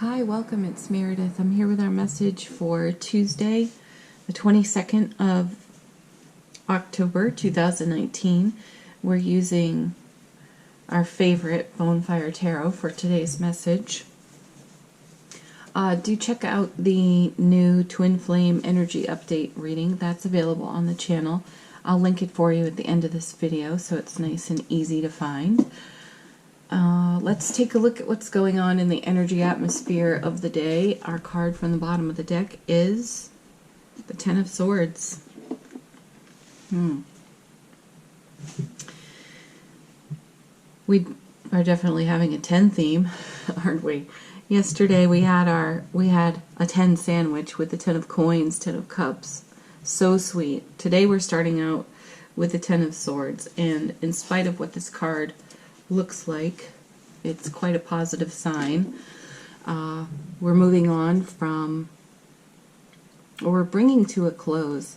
Hi, welcome. It's Meredith. I'm here with our message for Tuesday, the 22nd of October 2019. We're using our favorite Bonfire Tarot for today's message. Do check out the new Twin Flame Energy Update reading. That's available on the channel. I'll link it for you at the end of this video so it's nice and easy to find. Let's take a look at what's going on in the energy atmosphere of the day. Our card from the bottom of the deck is the Ten of Swords. We are definitely having a 10 theme, aren't we? Yesterday we had a 10 sandwich with the 10 of coins, 10 of cups. So sweet. Today we're starting out with the 10 of swords, and in spite of what this card looks like, it's quite a positive sign. We're moving on from, or we're bringing to a close,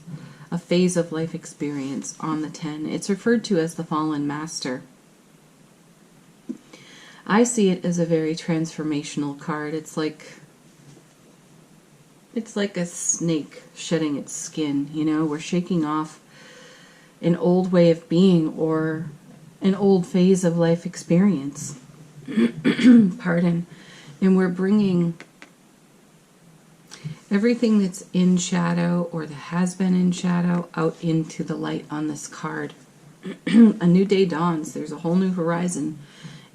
a phase of life experience on the 10. It's referred to as the Fallen Master. I see it as a very transformational card. It's like a snake shedding its skin, you know? We're shaking off an old way of being or an old phase of life experience. Pardon. And we're bringing everything that's in shadow or that has been in shadow out into the light on this card. A new day dawns. There's a whole new horizon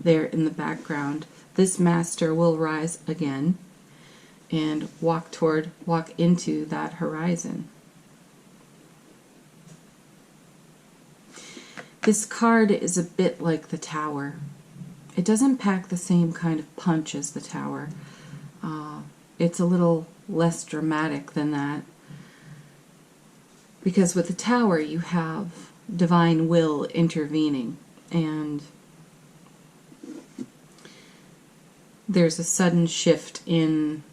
there in the background. This master will rise again and walk into that horizon. This card is a bit like the Tower. It doesn't pack the same kind of punch as the Tower. It's a little less dramatic than that. Because with the Tower you have divine will intervening, and there's a sudden shift in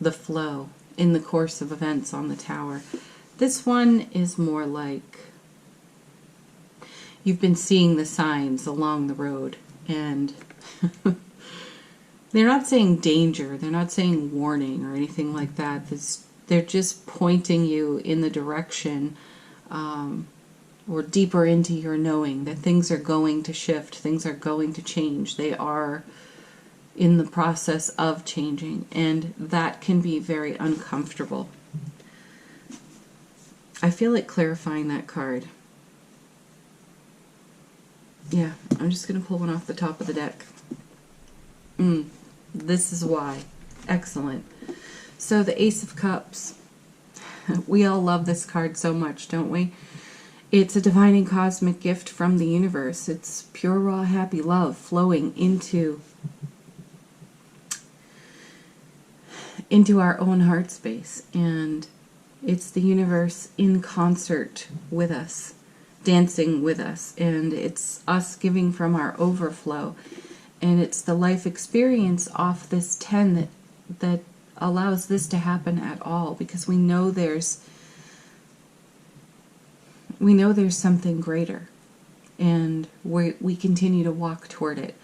the flow, in the course of events on the Tower. This one is more like you've been seeing the signs along the road, and they're not saying danger, they're not saying warning or anything like that. They're just pointing you in the direction or deeper into your knowing that things are going to shift, things are going to change. They are in the process of changing, and that can be very uncomfortable. I feel like clarifying that card. Yeah, I'm just going to pull one off the top of the deck. This is why. Excellent. So the Ace of Cups. We all love this card so much, don't we? It's a divine and cosmic gift from the universe. It's pure, raw, happy love flowing into our own heart space. And it's the universe in concert with us, dancing with us, and it's us giving from our overflow, and it's the life experience off this 10 that allows this to happen at all, because we know there's something greater, and we continue to walk toward it.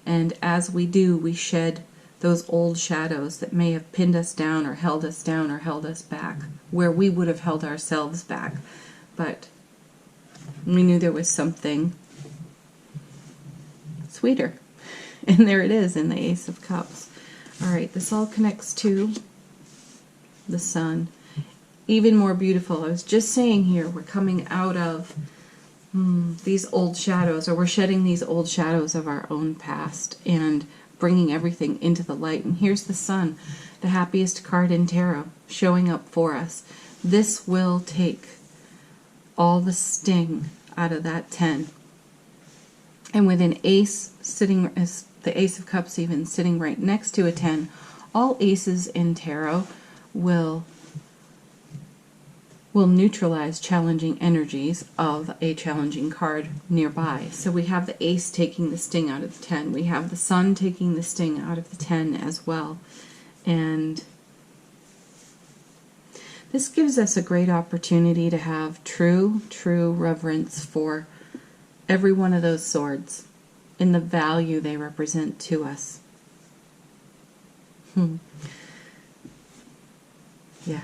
And as we do, we shed those old shadows that may have pinned us down or held us back, where we would have held ourselves back. But we knew there was something sweeter. And there it is in the Ace of Cups. Alright, this all connects to the Sun. Even more beautiful. I was just saying here, we're coming out of these old shadows, or we're shedding these old shadows of our own past and bringing everything into the light. And here's the Sun, the happiest card in tarot, showing up for us. This will take all the sting out of that 10. And with an ace sitting, as the Ace of Cups even sitting right next to a 10, all aces in tarot will neutralize challenging energies of a challenging card nearby. So we have the ace taking the sting out of the 10. We have the Sun taking the sting out of the 10 as well. And this gives us a great opportunity to have true reverence for every one of those swords and the value they represent to us. Yeah.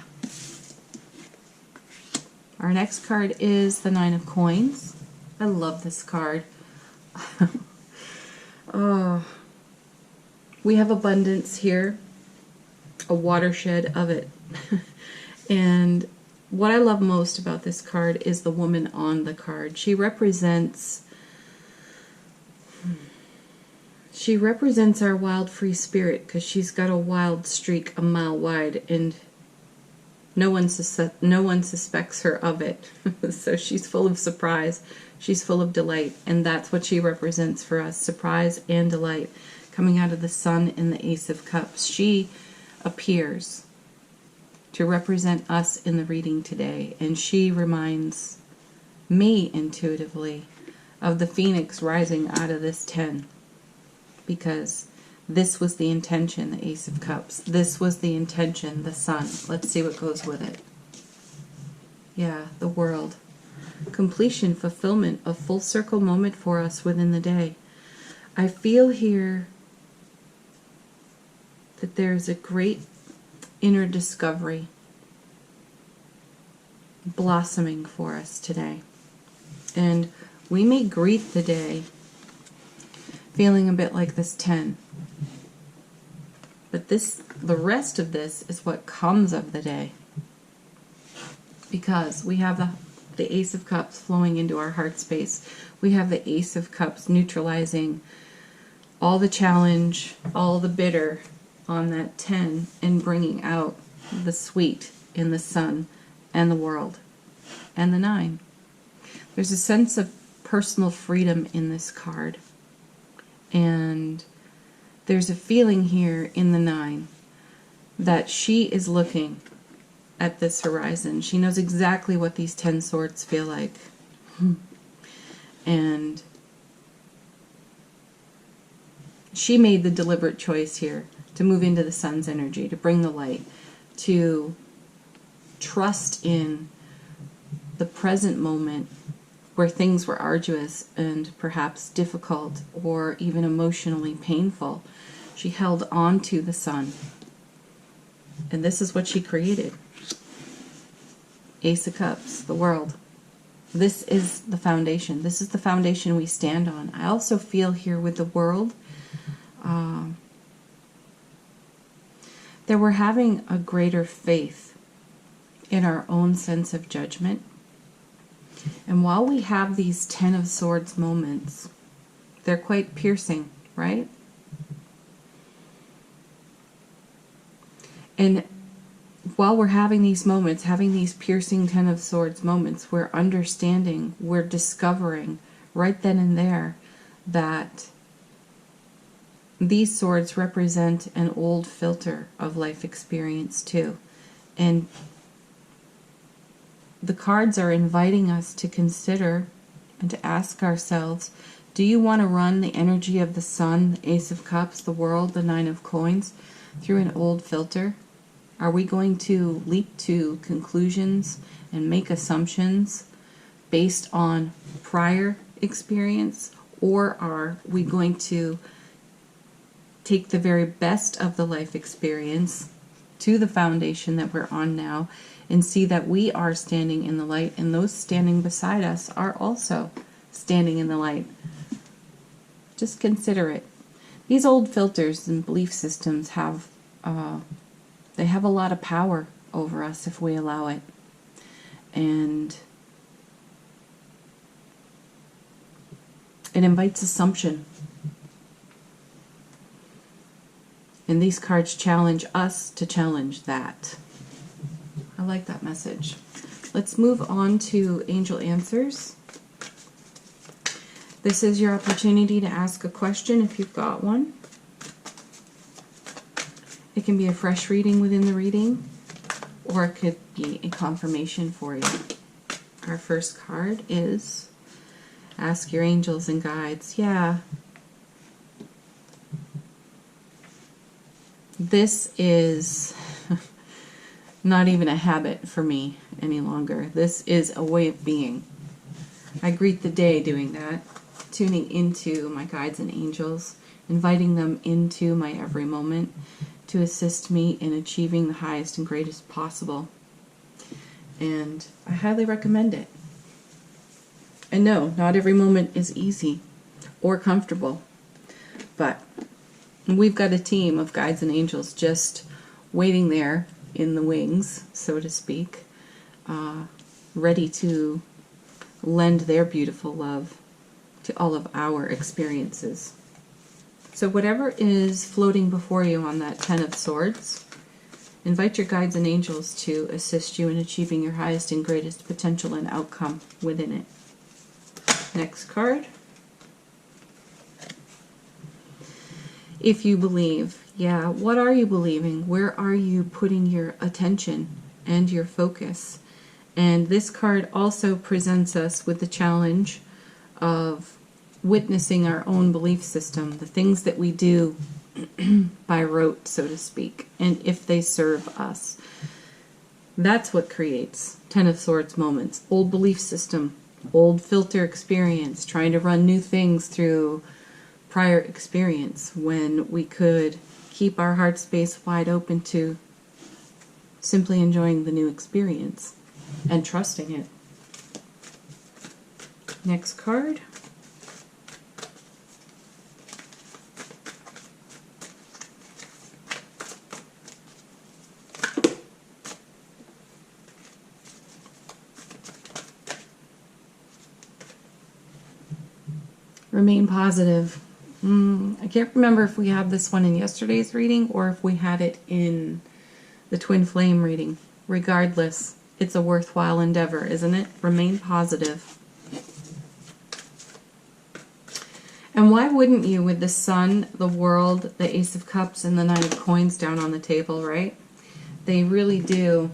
Our next card is the Nine of Coins. I love this card. Oh, we have abundance here, a watershed of it. And what I love most about this card is the woman on the card. She represents our wild free spirit, because she's got a wild streak a mile wide, and no one suspects her of it. So she's full of surprise. She's full of delight, and that's what she represents for us, surprise and delight, coming out of the Sun and the Ace of Cups. She appears to represent us in the reading today, and she reminds me intuitively of the phoenix rising out of this 10, because this was the intention, the Ace of Cups. This was the intention, the Sun. Let's see what goes with it. Yeah, the World. Completion, fulfillment, a full circle moment for us within the day. I feel here that there's a great inner discovery blossoming for us today. And we may greet the day feeling a bit like this 10. But the rest of this is what comes of the day. Because we have the Ace of Cups flowing into our heart space. We have the Ace of Cups neutralizing all the challenge, all the bitter on that 10, and bringing out the sweet in the Sun and the World and the 9. There's a sense of personal freedom in this card. And there's a feeling here in the 9 that she is looking at this horizon. She knows exactly what these 10 swords feel like. And she made the deliberate choice here to move into the Sun's energy, to bring the light, to trust in the present moment where things were arduous and perhaps difficult or even emotionally painful. She held on to the Sun. And this is what she created. Ace of Cups, the World. This is the foundation. This is the foundation we stand on. I also feel here with the World that we're having a greater faith in our own sense of judgment. And while we have these 10 of Swords moments, they're quite piercing, right? And while we're having these moments, having these piercing 10 of Swords moments, we're understanding, we're discovering right then and there that these swords represent an old filter of life experience too. And the cards are inviting us to consider and to ask ourselves, do you want to run the energy of the Sun, the Ace of Cups, the World, the Nine of Coins through an old filter? Are we going to leap to conclusions and make assumptions based on prior experience? Or are we going to take the very best of the life experience to the foundation that we're on now and see that we are standing in the light, and those standing beside us are also standing in the light? Just consider it. These old filters and belief systems have they have a lot of power over us if we allow it. And it invites assumption. And these cards challenge us to challenge that. I like that message. Let's move on to Angel Answers. This is your opportunity to ask a question if you've got one. It can be a fresh reading within the reading, or it could be a confirmation for you. Our first card is Ask Your Angels and Guides. Yeah. This is not even a habit for me any longer. This is a way of being. I greet the day doing that, tuning into my guides and angels, inviting them into my every moment to assist me in achieving the highest and greatest possible. And I highly recommend it. And no, not every moment is easy or comfortable, but we've got a team of guides and angels just waiting there in the wings, so to speak, ready to lend their beautiful love to all of our experiences. So whatever is floating before you on that Ten of Swords, invite your guides and angels to assist you in achieving your highest and greatest potential and outcome within it. Next card. If you believe, yeah, what are you believing? Where are you putting your attention and your focus? And this card also presents us with the challenge of witnessing our own belief system, the things that we do by rote, so to speak, and if they serve us. That's what creates Ten of Swords moments. Old belief system, old filter experience, trying to run new things through prior experience when we could keep our heart space wide open to simply enjoying the new experience and trusting it. Next card. Remain positive. I can't remember if we had this one in yesterday's reading or if we had it in the Twin Flame reading. Regardless, it's a worthwhile endeavor, isn't it? Remain positive. And why wouldn't you, with the Sun, the World, the Ace of Cups, and the Nine of Coins down on the table, right? They really do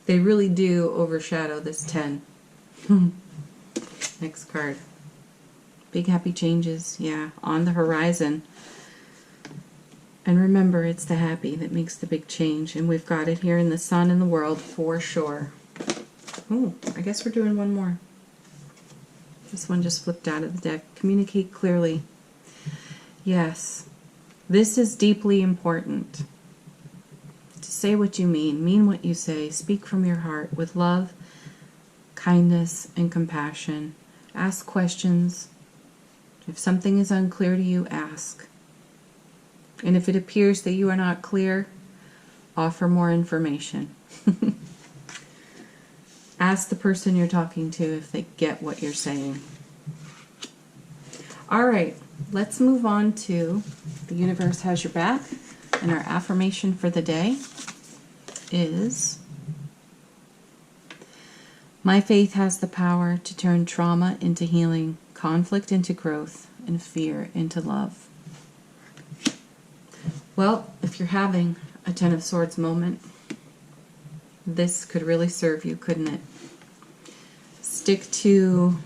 overshadow this 10. Next card. Big happy changes, yeah, on the horizon. And remember, it's the happy that makes the big change. And we've got it here in the Sun and the World for sure. Oh, I guess we're doing one more. This one just flipped out of the deck. Communicate clearly. Yes, this is deeply important. To say what you mean what you say, speak from your heart with love, kindness, and compassion. Ask questions. If something is unclear to you, ask. And if it appears that you are not clear, offer more information. Ask the person you're talking to if they get what you're saying. All right, let's move on to the universe has your back. And our affirmation for the day is, my faith has the power to turn trauma into healing, conflict into growth, and fear into love. Well, if you're having a Ten of Swords moment, this could really serve you, couldn't it? Stick to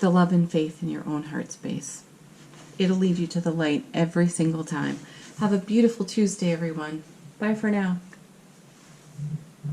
the love and faith in your own heart space. It'll lead you to the light every single time. Have a beautiful Tuesday, everyone. Bye for now.